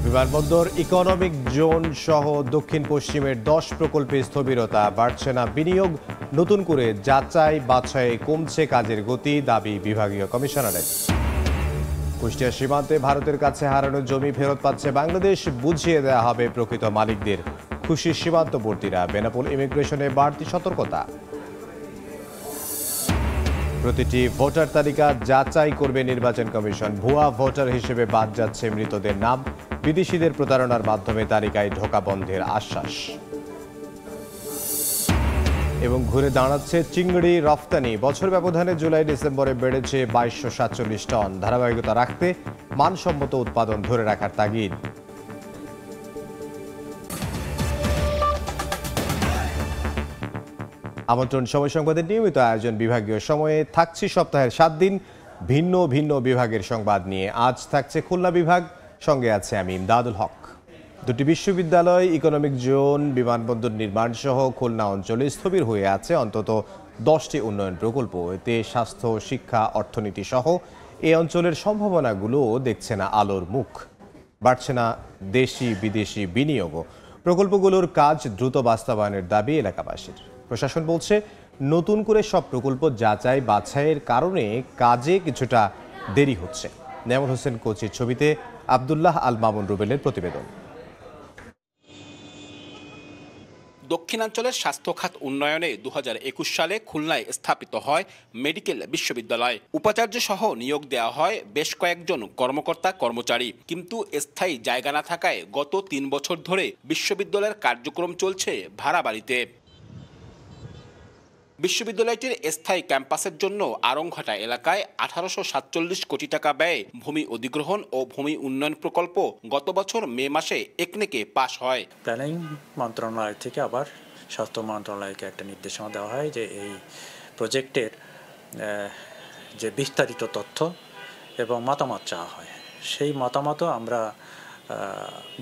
বিমানবন্দর economic zone সহ দক্ষিণ পশ্চিমের 10 প্রকল্পে স্থবিরতা, বাড়ছে না বিনিয়োগ, নতুন করে যাচাই বাছাই কমছে কাজের গতি, দাবি বিভাগীয় কমিশনারের। কুষ্টিয়া সীমান্তে ভারতের কাছে হারানো জমি ফেরত পাচ্ছে বাংলাদেশ, বুঝিয়ে দেওয়া হবে প্রকৃত মালিকদের। খুশি সীমান্তবর্তীরা, বেনাপোল ইমিগ্রেশনে বাড়তি সতর্কতা। প্রতিটি ভোটার তালিকা যাচাই করবে নির্বাচন কমিশন, ভুয়া ভোটার হিসেবে বাদ যাচ্ছে মৃতদের নাম, বিদেশিদের প্রতারণার মাধ্যমে তালিকায় ঢোকা বন্ধের আশ্বাস। এবং ঘুরে দাঁড়াচ্ছে চিংড়ি রফতানি, বছর ব্যবধানে জুলাই ডিসেম্বরে বেড়েছে 2247 টন, ধারাবাহিকতা রাখতে মানসম্মত উৎপাদন ধরে রাখার তাগিদ। আমন্ত্রণ সময় সংবাদের নিয়মিত আয়োজন বিভাগীয় সময়ে, থাকছে সপ্তাহের 7 দিন ভিন্ন ভিন্ন বিভাগের সংবাদ নিয়ে। আজ থাকছে খুলনা বিভাগ, সঙ্গে আছে আমি ইমদাদুল হক। দুটি বিশ্ববিদ্যালয়, ইকোনমিক জোন, বিমানবন্দর নির্মাণ সহ খুলনা অঞ্চলে স্থবির হয়ে আছে অন্তত 10টি উন্নয়ন প্রকল্প। এতে স্বাস্থ্য, শিক্ষা, অর্থনীতি সহ এই অঞ্চলের সম্ভাবনাগুলো দেখছে না আলোর মুখ, বাড়ছে না দেশি বিদেশি বিনিয়োগও। প্রকল্পগুলোর কাজ দ্রুত বাস্তবায়নের দাবি এলাকাবাসীর। প্রশাসন বলছে, নতুন করে সব প্রকল্প যাচাই বাছাইয়ের কারণে কাজে কিছুটা দেরি হচ্ছে। নেমর হোসেন কোচির ছবিতে আব্দুল্লাহ আল মামুন রুবেলের প্রতিবেদন। দক্ষিণাঞ্চলের স্বাস্থ্য খাত উন্নয়নে 2021 সালে খুলনায় স্থাপিত হয় মেডিকেল বিশ্ববিদ্যালয়। উপাচার্য সহ নিয়োগ দেওয়া হয় বেশ কয়েকজন কর্মকর্তা কর্মচারী, কিন্তু স্থায়ী জায়গা না থাকায় গত 3 বছর ধরে বিশ্ববিদ্যালয়ের কার্যক্রম চলছে ভাড়া বাড়িতে। বিশ্ববিদ্যালয়টির স্থায়ী ক্যাম্পাসের জন্য আরংঘাটা এলাকায় 1847 কোটি টাকা ব্যয়ে ভূমি অধিগ্রহণ ও ভূমি উন্নয়ন প্রকল্প গত বছর মে মাসে একনেকে পাশ হয়। প্ল্যানিং মন্ত্রণালয় থেকে আবার স্বাস্থ্য মন্ত্রণালয়কে একটা নির্দেশনা দেওয়া হয় যে এই প্রজেক্টের যে বিস্তারিত তথ্য এবং মতামত চাওয়া হয়, সেই মতামতও আমরা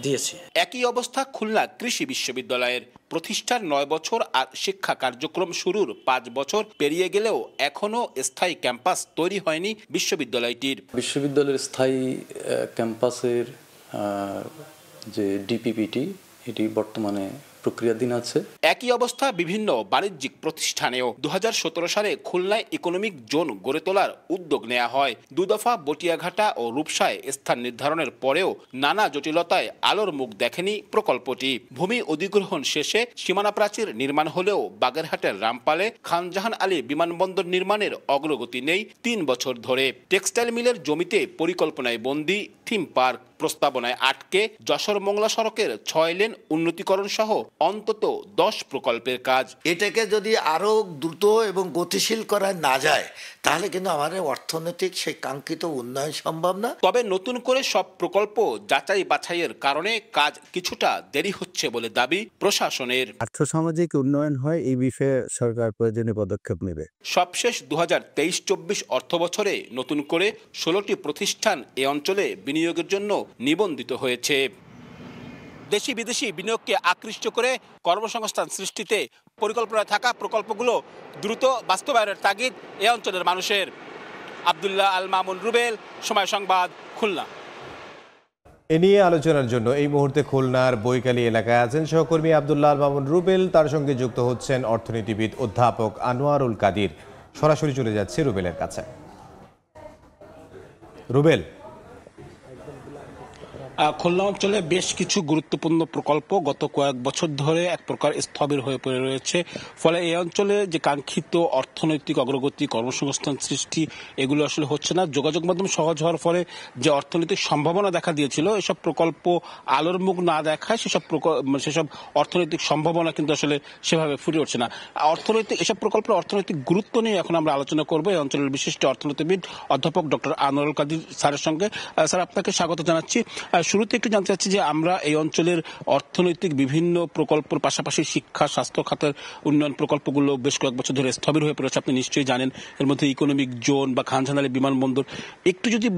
দিয়েছি। একই অবস্থা খুলনা কৃষি বিশ্ববিদ্যালয়ের। প্রতিষ্ঠার 9 বছর আর শিক্ষা কার্যক্রম শুরুর 5 বছর পেরিয়ে গেলেও এখনো স্থায়ী ক্যাম্পাস তৈরি হয়নি বিশ্ববিদ্যালয়টির। বিশ্ববিদ্যালয়ের স্থায়ী ক্যাম্পাসের যে ডিপিপিটি, এটি বর্তমানে প্রক্রিয়াধীন আছে। একই অবস্থা বিভিন্ন বাণিজ্যিক প্রতিষ্ঠানেও। 2017 সালে খুলনায় ইকোনমিক জোন গড়ে তোলার উদ্যোগ নেওয়া হয়। 2 দফা বটিয়াঘাটা ও রূপসায় স্থান নির্ধারণের পরেও নানা জটিলতায় আলোর মুখ দেখেনি প্রকল্পটি। ভূমি অধিগ্রহণ শেষে সীমানা প্রাচীর নির্মাণ হলেও বাগেরহাটের রামপালে খানজাহান আলী বিমানবন্দর নির্মাণের অগ্রগতি নেই 3 বছর ধরে। টেক্সটাইল মিলের জমিতে পরিকল্পনায় বন্দী থিম পার্ক, প্রস্তাবনায় আটকে যশোর মোংলা সড়কের 6 লেন উন্নতিকরণ সহ অন্তত 10 প্রকল্পের কাজ। এটাকে যদি আরো দ্রুত এবং গতিশীল করা না যায়, তাহলে কিন্তু আমাদের অর্থনৈতিক সেই কাঙ্ক্ষিত উন্নয়ন সম্ভব না। তবে নতুন করে সব প্রকল্প যাচাই বাছাইয়ের কারণে কাজ কিছুটা দেরি হচ্ছে বলে দাবি প্রশাসনের। আর্থসামাজিক উন্নয়ন হয়, এই বিষয়ে সরকার প্রয়োজনীয় পদক্ষেপ নেবে। সবশেষ 2023-24 অর্থ বছরে নতুন করে 16টি প্রতিষ্ঠান এ অঞ্চলে বিনিয়োগের জন্য নিবন্ধিত হয়েছে। দেশি বিদেশি বিনিয়োগকে আকৃষ্ট করে কর্মসংস্থান সৃষ্টিতে পরিকল্পনায় থাকা প্রকল্পগুলো দ্রুত বাস্তবায়নের তাগিদ এ অঞ্চলের মানুষের। আব্দুল্লাহ আল মামুন রুবেল, সময় সংবাদ, খুলনা। এ নিয়ে আলোচনার জন্য এই মুহূর্তে খুলনার বৈকালী এলাকায় আছেন সহকর্মী আব্দুল্লাহ আল মামুন রুবেল, তার সঙ্গে যুক্ত হচ্ছেন অর্থনীতিবিদ অধ্যাপক আনোয়ারুল কাদির। সরাসরি চলে যাচ্ছে রুবেলের কাছে। রুবেল, খুলনা অঞ্চলে বেশ কিছু গুরুত্বপূর্ণ প্রকল্প গত কয়েক বছর ধরে এক প্রকার স্থবির হয়ে পড়ে রয়েছে। ফলে এই অঞ্চলে যে কাঙ্ক্ষিত অর্থনৈতিক অগ্রগতি, কর্মসংস্থান সৃষ্টি, এগুলো আসলে হচ্ছে না। যোগাযোগ মাধ্যম সহজ হওয়ার ফলে যে অর্থনৈতিক সম্ভাবনা দেখা দিয়েছিল, এসব প্রকল্প আলোর মুখ না দেখায় সেসব অর্থনৈতিক সম্ভাবনা কিন্তু আসলে সেভাবে ফুটে উঠছে না। এসব প্রকল্পের অর্থনৈতিক গুরুত্ব নিয়ে এখন আমরা আলোচনা করবো এই অঞ্চলের বিশিষ্ট অর্থনীতিবিদ অধ্যাপক ডক্টর আনোয়ারুল কাদির স্যারের সঙ্গে। স্যার, আপনাকে স্বাগত জানাচ্ছি। শুরুতে একটু জানতে চাচ্ছি যে আমরা এই অঞ্চলের অর্থনৈতিক বিভিন্ন প্রকল্পের পাশাপাশি শিক্ষা, স্বাস্থ্য খাতের উন্নয়ন প্রকল্পগুলো বেশ কয়েক বছর ধরে স্থবির হয়ে পড়েছে, আপনি নিশ্চয়ই জানেন। এর মধ্যে ইকোনমিক জোন বা খানজাহান আলী বিমানবন্দর। একটু যদি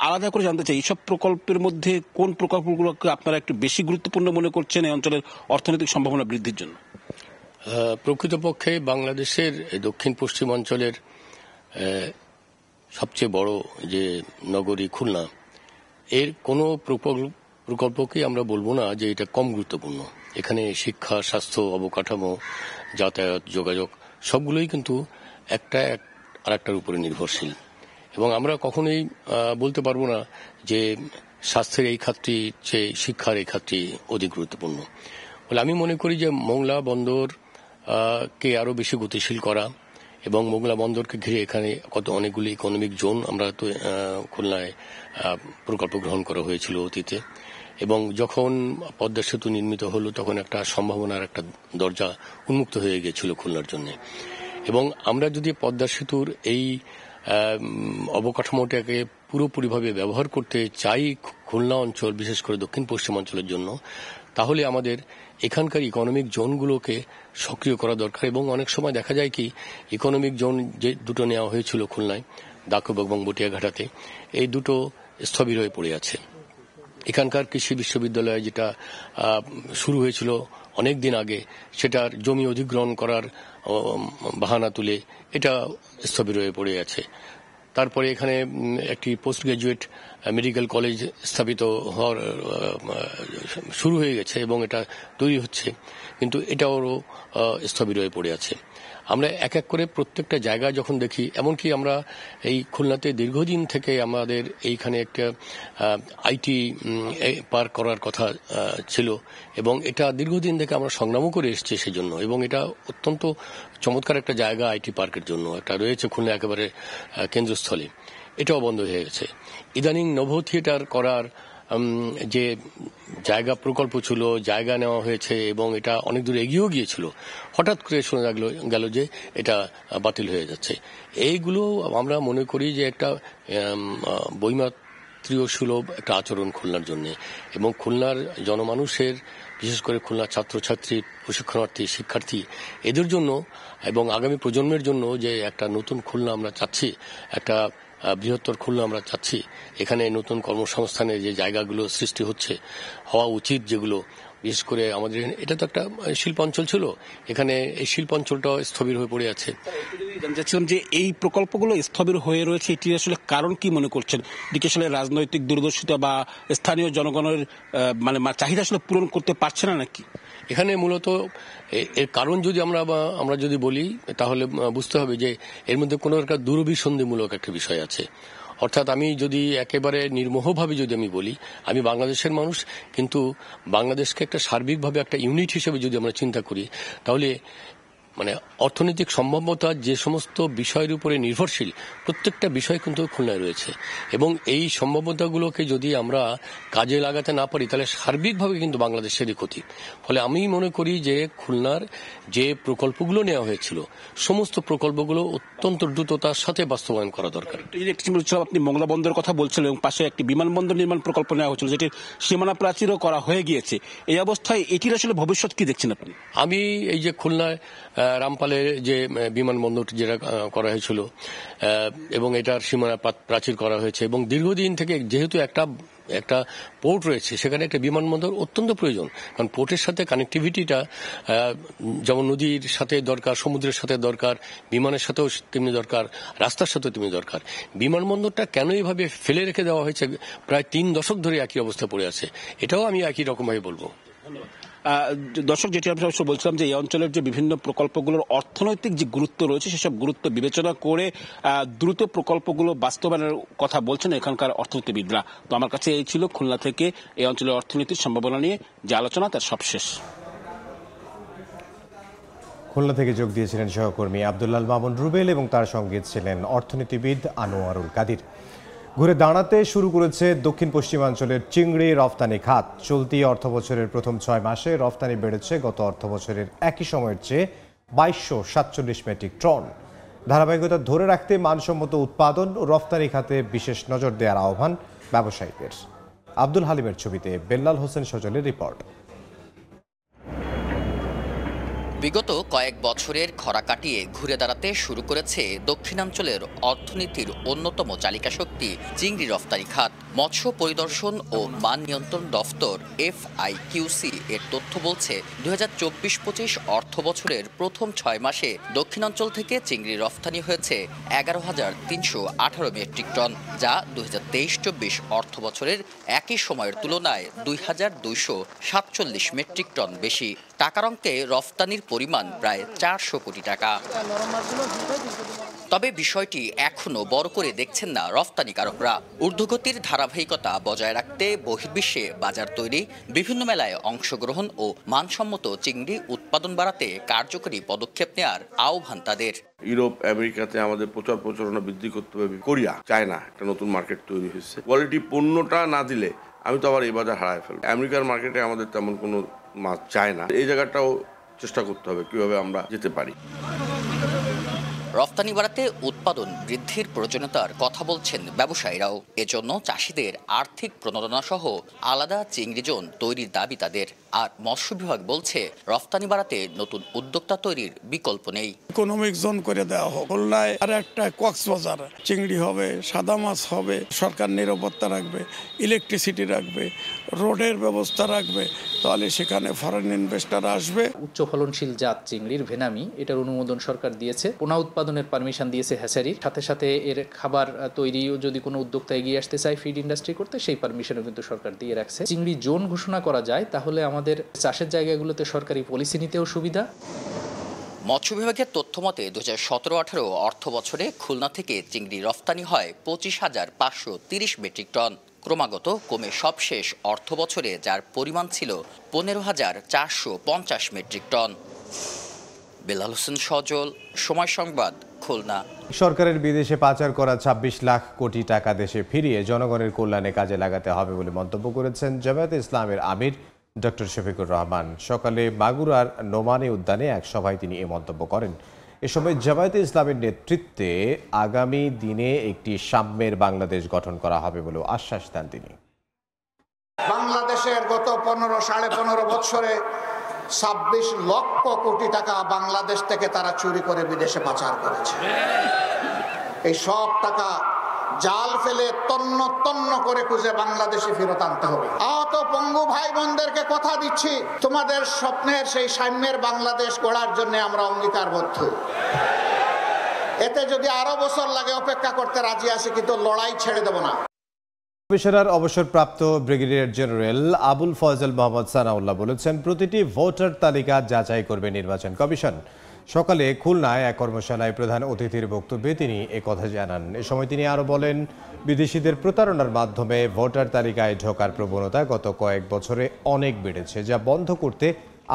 আলাদা করে জানতে চাই, এইসব প্রকল্পের মধ্যে কোন প্রকল্পগুলোকে আপনারা একটু বেশি গুরুত্বপূর্ণ মনে করছেন এই অঞ্চলের অর্থনৈতিক সম্ভাবনা বৃদ্ধির জন্য? প্রকৃতপক্ষে বাংলাদেশের দক্ষিণ পশ্চিম অঞ্চলের সবচেয়ে বড় যে নগরী খুলনা, এর কোনো প্রকল্পকে আমরা বলবো না যে এটা কম গুরুত্বপূর্ণ। এখানে শিক্ষা, স্বাস্থ্য, অবকাঠামো, যাতায়াত, যোগাযোগ সবগুলোই কিন্তু একটা আরেকটার উপরে নির্ভরশীল, এবং আমরা কখনোই বলতে পারবো না যে স্বাস্থ্যের এই খাতটি চেয়ে শিক্ষার এই খাতটি অধিক গুরুত্বপূর্ণ। বলে আমি মনে করি যে মোংলা বন্দর কে আরো বেশি গতিশীল করা, এবং মোংলা বন্দরকে ঘিরে এখানে অনেকগুলি ইকোনমিক জোন আমরা তো খুলনায় প্রকল্প গ্রহণ করা হয়েছিল অতীতে, এবং যখন পদ্মা সেতু নির্মিত হলো তখন একটা সম্ভাবনার একটা দরজা উন্মুক্ত হয়ে গিয়েছিল খুলনার জন্য। এবং আমরা যদি পদ্মা সেতুর এই অবকাঠামোটাকে পুরোপুরিভাবে ব্যবহার করতে চাই খুলনা অঞ্চল, বিশেষ করে দক্ষিণ পশ্চিমাঞ্চলের জন্য, তাহলে আমাদের এখানকার ইকোনমিক জোনগুলোকে সক্রিয় করা দরকার। এবং অনেক সময় দেখা যায় কি, ইকোনমিক জোন যে দুটো নেওয়া হয়েছিল খুলনায়, দাকুব এবং বটিয়াঘাটাতে, এই দুটো স্থবির হয়ে পড়ে আছে। এখানকার কৃষি বিশ্ববিদ্যালয় যেটা শুরু হয়েছিল অনেক দিন আগে, সেটার জমি অধিগ্রহণ করার বাহানা তুলে এটা স্থবির হয়ে পড়ে আছে। তারপরে এখানে একটি পোস্ট গ্রাজুয়েট মেডিকেল কলেজ স্থাপিত হওয়ার শুরু হয়ে গেছে এবং এটা তৈরি হচ্ছে, কিন্তু এটাও স্থবির হয়ে পড়ে আছে। আমরা এক এক করে প্রত্যেকটা জায়গা যখন দেখি, এমনকি আমরা এই খুলনাতে দীর্ঘদিন থেকে আমাদের এইখানে একটা আইটি পার্ক করার কথা ছিল, এবং এটা দীর্ঘদিন থেকে আমরা সংগ্রামও করে এসেছি সেজন্য, এবং এটা অত্যন্ত চমৎকার একটা জায়গা আইটি পার্কের জন্য, একটা রয়েছে খুলনা একেবারে কেন্দ্রস্থলে, এটাও বন্ধ হয়ে গেছে। ইদানিং নভ থিয়েটার করার যে জায়গা প্রকল্প ছিল, জায়গা নেওয়া হয়েছে এবং এটা অনেক দূর এগিয়েও গিয়েছিল, হঠাৎ করে শোনা গেল যে এটা বাতিল হয়ে যাচ্ছে। এইগুলো আমরা মনে করি যে একটা বৈমাত্রীয় সুলভ একটা আচরণ খুলনার জন্য, এবং খুলনার জনমানুষের, বিশেষ করে খুলনার ছাত্রছাত্রী, প্রশিক্ষণার্থী, শিক্ষার্থী, এদের জন্য এবং আগামী প্রজন্মের জন্য যে একটা নতুন খুলনা আমরা চাচ্ছি, একটা বৃহত্তর খুলনা আমরা চাচ্ছি, এখানে নতুন কর্মসংস্থানের যে জায়গাগুলো সৃষ্টি হওয়া উচিত, যেগুলো বিশেষ করে আমাদের এটা তো একটা শিল্পাঞ্চল ছিল, এখানে এই শিল্পাঞ্চলটাও স্থবির হয়ে পড়ে আছে। জানতে চাচ্ছিলাম যে এই প্রকল্পগুলো স্থবির হয়ে রয়েছে, এটি আসলে কারণ কি মনে করছেন? এদিকে আসলে রাজনৈতিক দূরদর্শিতা বা স্থানীয় জনগণের মানে চাহিদা আসলে পূরণ করতে পারছে না নাকি? এখানে মূলত এর কারণ যদি আমরা যদি বলি, তাহলে বুঝতে হবে যে এর মধ্যে কোনো একটা দুরভিসন্ধিমূলক একটা বিষয় আছে। অর্থাৎ আমি যদি একেবারে নির্মোহভাবে যদি আমি বলি, আমি বাংলাদেশের মানুষ, কিন্তু বাংলাদেশকে একটা সার্বিকভাবে একটা ইউনিট হিসেবে যদি আমরা চিন্তা করি, তাহলে মানে অর্থনৈতিক সম্ভাব্যতা যে সমস্ত বিষয়ের উপরে নির্ভরশীল, প্রত্যেকটা বিষয় কিন্তু খুলনায় রয়েছে, এবং এই সম্ভাব্যতাগুলোকে যদি আমরা কাজে লাগাতে না পারি, তাহলে সার্বিকভাবে কিন্তু বাংলাদেশেরই ক্ষতি। ফলে আমি মনে করি যে খুলনার যে প্রকল্পগুলো নেওয়া হয়েছিল, সমস্ত প্রকল্পগুলো অত্যন্ত দ্রুততার সাথে বাস্তবায়ন করা দরকার। আপনি মোংলা বন্দরের কথা বলছিলেন এবং পাশে একটি বিমানবন্দর নির্মাণ প্রকল্প নেওয়া হয়েছিল, যেটির সীমানা প্রাচীরও করা হয়ে গিয়েছে। এই অবস্থায় এটির আসলে ভবিষ্যৎ কি দেখছেন আপনি? আমি এই যে খুলনায় রামপালের যে বিমানবন্দরটি যেটা করা হয়েছিল, এবং এটার সীমানা প্রাচীর করা হয়েছে, এবং দীর্ঘদিন থেকে যেহেতু একটা পোর্ট রয়েছে, সেখানে একটা বিমানবন্দর অত্যন্ত প্রয়োজন, কারণ পোর্টের সাথে কানেক্টিভিটিটা যেমন নদীর সাথে দরকার, সমুদ্রের সাথে দরকার, বিমানের সাথেও তেমনি দরকার, রাস্তার সাথেও তেমনি দরকার। বিমানবন্দরটা কেন এইভাবে ফেলে রেখে দেওয়া হয়েছে, প্রায় 3 দশক ধরে একই অবস্থা পড়ে আছে, এটাও আমি একই রকমভাবে বলবো। দর্শক, যেটি আমরা বলছিলাম যে এই অঞ্চলের যে বিভিন্ন প্রকল্পগুলোর অর্থনৈতিক যে গুরুত্ব রয়েছে, সেসব গুরুত্ব বিবেচনা করে দ্রুত প্রকল্পগুলো বাস্তবায়নের কথা বলছেন এখানকার অর্থনীতিবিদরা। তো আমার কাছে এই ছিল খুলনা থেকে এই অঞ্চলের অর্থনীতির সম্ভাবনা নিয়ে যে আলোচনা, তার সবশেষ। খুলনা থেকে যোগ দিয়েছিলেন সহকর্মী আব্দুল্লাল মামুন রুবেল, এবং তার সঙ্গে ছিলেন অর্থনীতিবিদ আনোয়ারুল কাদির। ঘুরে দাঁড়াতে শুরু করেছে দক্ষিণ পশ্চিমাঞ্চলের চিংড়ি রফতানি খাত। চলতি অর্থবছরের প্রথম 6 মাসে রফতানি বেড়েছে গত অর্থবছরের একই সময়ের চেয়ে 2247 মেট্রিক টন। ধারাবাহিকতা ধরে রাখতে মানসম্মত উৎপাদন ও রফতানি খাতে বিশেষ নজর দেওয়ার আহ্বান ব্যবসায়ীদের। আব্দুল হালিমের ছবিতে বেল্লাল হোসেন সজলের রিপোর্ট। বিগত কয়েক বছরের খরা কাটিয়ে ঘুরে দাঁড়াতে শুরু করেছে দক্ষিণাঞ্চলের অর্থনীতির অন্যতম চালিকা শক্তি চিংড়ি রফতানি খাত। মৎস্য পরিদর্শন ও মান নিয়ন্ত্রণ দফতর FIQC এর তথ্য বলছে 2024-25 অর্থ বছরের প্রথম 6 মাসে দক্ষিণাঞ্চল থেকে চিংড়ি রফতানি হয়েছে 11,318 মেট্রিক টন, যা 2023-24 অর্থ বছরের একই সময়ের তুলনায় 2,247 মেট্রিক টন বেশি। টাকার অঙ্কে রফতানির পরিমাণ প্রায় 400 কোটি টাকা। তবে বিষয়টি এখনো বড় করে দেখছেন না রফতানিকারকরা। ঊর্ধ্বগতির ধারাবাহিকতা বজায় রাখতে বহির্বিশ্বে বাজার তৈরি, বিভিন্ন মেলায় অংশগ্রহণ ও মানসম্মত চিংড়ি উৎপাদন বাড়াতে কার্যকরী পদক্ষেপ নেওয়ার আহ্বান তাদের। ইউরোপ, আমেরিকাতে আমাদের প্রচারণা বৃদ্ধি করতে হবে। কোরিয়া, চায়না একটা নতুন মার্কেট তৈরি হয়েছে। কোয়ালিটি পণ্যটা না দিলে আমি তো আবার এই বাজার হারায় ফেলবো। আমেরিকার মার্কেটে আমাদের তেমন কোনো মাছ চায় না। এই জায়গাটাও চেষ্টা করতে হবে কিভাবে আমরা যেতে পারি। রফতানি বাড়াতে উৎপাদন বৃদ্ধির প্রয়োজনীয়তার কথা বলছেন ব্যবসায়ীরাও। এজন্য চাষিদের আর্থিক প্রণোদনা সহ আলাদা চিংড়ি জোন তৈরির দাবি তাদের। আর মৎস্য বিভাগ বলছে রফতানি বাড়াতে নতুন উদ্যোক্তা তৈরির বিকল্প নেই। ইকোনমিক জোন করে দেওয়া হোক। খুলনায় আর একটা কক্সবাজার, চিংড়ি হবে, সাদা মাছ হবে, সরকার নিরাপত্তা রাখবে, ইলেকট্রিসিটি রাখবে, রোডের ব্যবস্থা রাখবে, তাহলে সেখানে ফরেন ইনভেস্টর আসবে। উচ্চ ফলনশীল জাত চিংড়ির ভেনামি, এটার অনুমোদন সরকার দিয়েছে। পোনা উৎপাদনের পারমিশন দিয়েছে হ্যাচারির সাথে সাথে এর খাবার তৈরিও যদি কোনো উদ্যোক্তা এগিয়ে আসতে চায় ফিড ইন্ডাস্ট্রি করতে, সেই পারমিশনও কিন্তু সরকার দিয়ে রাখছে। চিংড়ি জোন ঘোষণা করা যায়, তাহলে আমাদের চাষের জায়গাগুলোতে সরকারি পলিসি নিতেও সুবিধা। মৎস্য বিভাগের তথ্য মতে 2017-18 অর্থ বছরে খুলনা থেকে চিংড়ি রফতানি হয় 25,530 মেট্রিক টন, ক্রমাগত কমে সবশেষ অর্থ বছরে যার পরিমাণ ছিল 15,450 মেট্রিক টন। বেলাল হোসেন সজল, সময় সংবাদ, খুলনা। সরকারের বিদেশে পাচার করা 26 লাখ কোটি টাকা দেশে ফিরিয়ে জনগণের কল্যাণে কাজে লাগাতে হবে বলে মন্তব্য করেছেন জামায়াতে ইসলামের আমির ডক্টর শফিকুর রহমান। সকালে মাগুরার নোমানী উদ্যানে এক সভায় তিনি এ মন্তব্য করেন। এ সময় জামায়াতে ইসলামের নেতৃত্বে আগামী দিনে একটি সাম্যের বাংলাদেশ গঠন করা হবে বলে আশ্বাস দেন তিনি। বাংলাদেশের গত 15-15.5 বছরে 26 লক্ষ কোটি টাকা বাংলাদেশ থেকে তারা চুরি করে বিদেশে পাচার করেছে। এই সব টাকা জাল ফেলে তন্ন তন্ন করে খুঁজে বাংলাদেশে ফেরত আনতে হবে। আহত পঙ্গু ভাই বোনদেরকে কথা দিচ্ছি, তোমাদের স্বপ্নের সেই সাম্যের বাংলাদেশ গড়ার জন্য আমরা অঙ্গীকারবদ্ধ। এতে যদি আরো বছর লাগে অপেক্ষা করতে রাজি আছি, কিন্তু লড়াই ছেড়ে দেব না। কমিশনার অবসরপ্রাপ্ত ব্রিগেডিয়ার জেনারেল আবুল ফজল মোহাম্মদ সানাউল্লাহ বলেছেন, প্রতিটি ভোটার তালিকা যাচাই করবে নির্বাচন কমিশন। সকালে খুলনায় এক কর্মশালায় প্রধান অতিথির বক্তব্যে তিনি একথা জানান। এ সময় তিনি আরও বলেন, বিদেশিদের প্রতারণার মাধ্যমে ভোটার তালিকায় ঢোকার প্রবণতা গত কয়েক বছরে অনেক বেড়েছে, যা বন্ধ করতে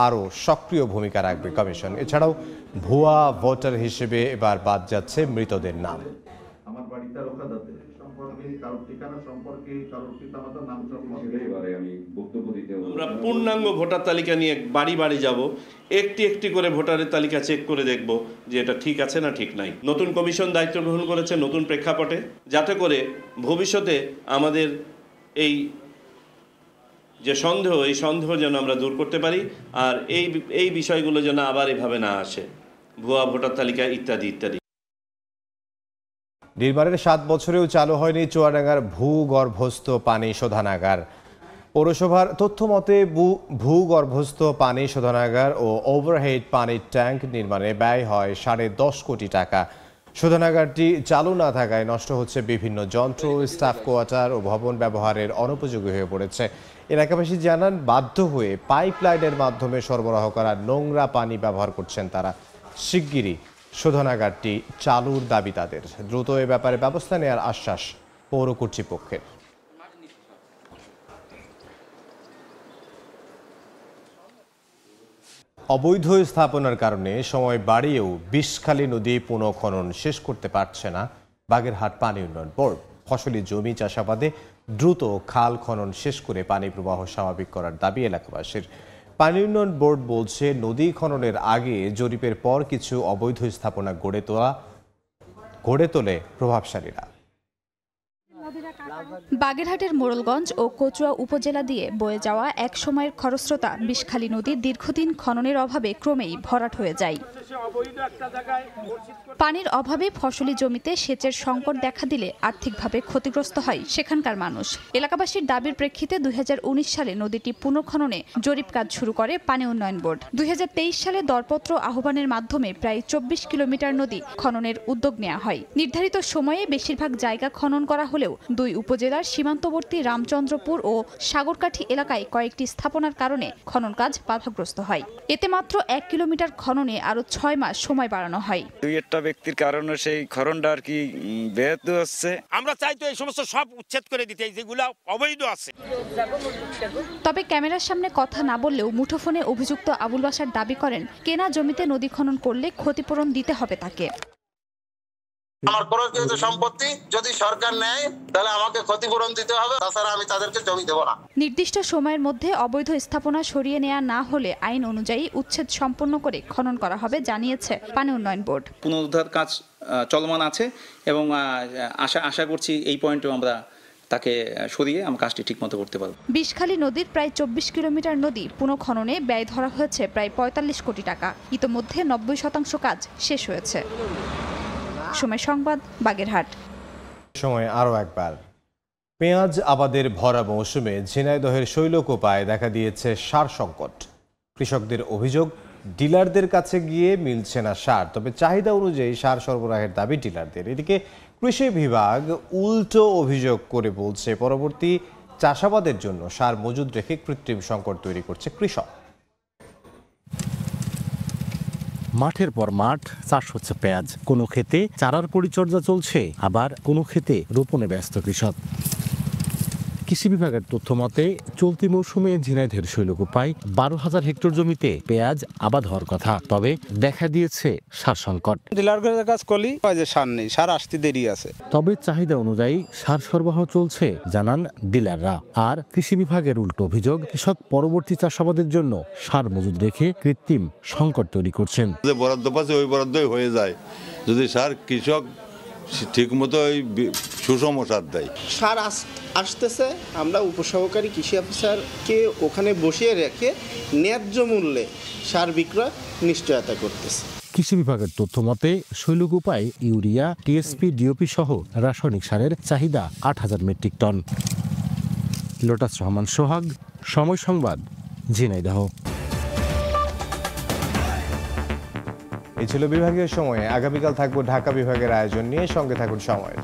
আরও সক্রিয় ভূমিকা রাখবে কমিশন। এছাড়াও ভুয়া ভোটার হিসেবে এবার বাদ যাচ্ছে মৃতদের নাম। আমরা পূর্ণাঙ্গ ভোটার তালিকা নিয়ে বাড়ি বাড়ি যাব, একটি একটি করে ভোটারের তালিকা চেক করে দেখব যে এটা ঠিক আছে না ঠিক নাই। নতুন কমিশন দায়িত্ব গ্রহণ করেছে নতুন প্রেক্ষাপটে, যাতে করে ভবিষ্যতে আমাদের এই যে সন্দেহ, এই সন্দেহ যেন আমরা দূর করতে পারি, আর এই বিষয়গুলো যেন আবার এভাবে না আসে, ভুয়া ভোটার তালিকা ইত্যাদি ইত্যাদি। নির্মাণের 7 বছরেও চালু হয়নি চুয়াডাঙ্গার ভূগর্ভস্থ পানি শোধনাগার। পৌরসভার তথ্য মতে ভূগর্ভস্থ পানি শোধনাগার ও ওভারহেড পানির ট্যাঙ্ক নির্মাণে ব্যয় হয় 10.5 কোটি টাকা। শোধনাগারটি চালু না থাকায় নষ্ট হচ্ছে বিভিন্ন যন্ত্র, স্টাফ কোয়ার্টার ও ভবন ব্যবহারের অনুপযোগী হয়ে পড়েছে। এলাকাবাসী জানান, বাধ্য হয়ে পাইপলাইনের মাধ্যমে সরবরাহ করা নোংরা পানি ব্যবহার করছেন তারা। শিগগিরই শোধনাগারটি চালুর দাবি তাদের। দ্রুত এ ব্যাপারে ব্যবস্থা নেওয়ার আশ্বাস পৌর কর্তৃপক্ষের। অবৈধ স্থাপনার কারণে সময় বাড়িয়েও বিষখালী নদী পুনঃখনন শেষ করতে পারছে না বাগেরহাট পানি উন্নয়ন বোর্ড। ফসলি জমি চাষাবাদে দ্রুত খাল খনন শেষ করে পানি প্রবাহ স্বাভাবিক করার দাবি এলাকাবাসীর। পানি উন্নয়ন বোর্ড বলছে, নদী খননের আগে জরিপের পর কিছু অবৈধ স্থাপনা গড়ে তোলে প্রভাবশালীরা। বাগেরহাটের মোড়লগঞ্জ ও কচুয়া উপজেলা দিয়ে বয়ে যাওয়া এক সময়ের খরস্রোতা বিষখালী নদী দীর্ঘদিন খননের অভাবে ক্রমেই ভরাট হয়ে যায়। পানির অভাবে ফসলি জমিতে সেচের সংকট দেখা দিলে আর্থিকভাবে ক্ষতিগ্রস্ত হয় সেখানকার মানুষ। এলাকাবাসীর দাবির প্রেক্ষিতে 2019 সালে নদীটি পুনঃখননে জরিপ কাজ শুরু করে পানি উন্নয়ন বোর্ড। 2023 সালে দরপত্র আহ্বানের মাধ্যমে প্রায় 24 কিলোমিটার নদী খননের উদ্যোগ নেওয়া হয়। নির্ধারিত সময়ে বেশিরভাগ জায়গা খনন করা হলেও দুই উপজেলার সীমান্তবর্তী রামচন্দ্রপুর ও সাগরকাঠি এলাকায় কয়েকটি স্থাপনার কারণে খনন কাজ বাধাগ্রস্ত হয়। এতে মাত্র 1 কিলোমিটার খননে আরো 6 মাস সময় বাড়ানো হয়। দুই একটা ব্যক্তির কারণে সেই খননটা আর কি ব্যাহত হচ্ছে। আমরা চাই তো এই সমস্ত সব উচ্ছেদ করে দিতে, যেগুলো অবৈধ আছে। তবে ক্যামেরার সামনে কথা না বললেও মুঠোফোনে অভিযুক্ত আবুল বাশার দাবি করেন, কেনা জমিতে নদী খনন করলে ক্ষতিপূরণ দিতে হবে তাকে। আমার পরকীয়ত সম্পত্তি যদি সরকার নেয় তাহলে আমাকে ক্ষতিপূরণ দিতে হবে, তাছাড়া আমি তাদেরকে জমি দেব না। নির্দিষ্ট সময়ের মধ্যে অবৈধ স্থাপনা সরিয়ে নেওয়া না হলে আইন অনুযায়ী উচ্ছেদ সম্পন্ন করে খনন করা হবে জানিয়েছে পানি উন্নয়ন বোর্ড। পুনরুদ্ধার কাজ চলমান আছে এবং আশা করছি এই পয়েন্টেও আমরা তাকে সরিয়ে আমরা কাজটি ঠিকমতো করতে পারব। বিষখালী নদীর প্রায় 24 কিলোমিটার নদী পুনঃখননে ব্যয় ধরা হয়েছে প্রায় 45 কোটি টাকা। ইতোমধ্যে 90% কাজ শেষ হয়েছে। সময় সংবাদ, বাগেরহাট। সময় আরও একবার। পেঁয়াজ আবাদের ভরা মৌসুমে ঝিনাইদহের শৈলকুপায় দেখা দিয়েছে সার সংকট। কৃষকদের অভিযোগ, ডিলারদের কাছে গিয়ে মিলছে না সার, তবে চাহিদা অনুযায়ী সার সরবরাহের দাবি ডিলারদের। এদিকে কৃষি বিভাগ উল্টো অভিযোগ করে বলছে, পরবর্তী চাষাবাদের জন্য সার মজুদ রেখে কৃত্রিম সংকট তৈরি করছে কৃষক। মাঠের পর মাঠ চাষ হচ্ছে পেঁয়াজ, কোনো ক্ষেতে চারার পরিচর্যা চলছে, আবার কোনো ক্ষেতে রোপণে ব্যস্ত কৃষক। কৃষি বিভাগের তথ্য মতে চলতি মৌসুমে ঝিনাইদহের শৈলকুপায় 12,000 হেক্টর জমিতে পেঁয়াজ আবাদ হওয়ার কথা, তবে দেখা দিয়েছে সার সংকট। ডিলারের কাজ করলি যে সার নেই, সার আসতে দেরি আছে। তবে চাহিদা অনুযায়ী সার সরবরাহ চলছে জানান ডিলাররা। আর কৃষি বিভাগের উল্টো অভিযোগ, কৃষক পরবর্তী চাষাবাদের জন্য সার মজুদ রেখে কৃত্রিম সংকট তৈরি করছেন। যে বরাদ্দ পাচ্ছে ওই বরাদ্দই হয়ে যায়, যদি সার কৃষক ঠিক মতো সুষম সার দেয়। সার আসতেছে, আমরা উপসহকারী কৃষি অফিসারকে ওখানে বসিয়ে রেখে ন্যায্য মূল্যে সার বিক্রয় নিশ্চয়তা করতেছে। কৃষি বিভাগের তথ্য মতে শৈলকুপায় ইউরিয়া, টিএসপি, ডিওপি সহ রাসায়নিক সারের চাহিদা 8,000 মেট্রিক টন। লোটাস রহমান সোহাগ, সময় সংবাদ, ঝিনাইদহ। এই ছিল বিভাগীয় সময়ে। আগামীকাল থাকবো ঢাকা বিভাগের আয়োজন নিয়ে, সঙ্গে থাকুন সময়।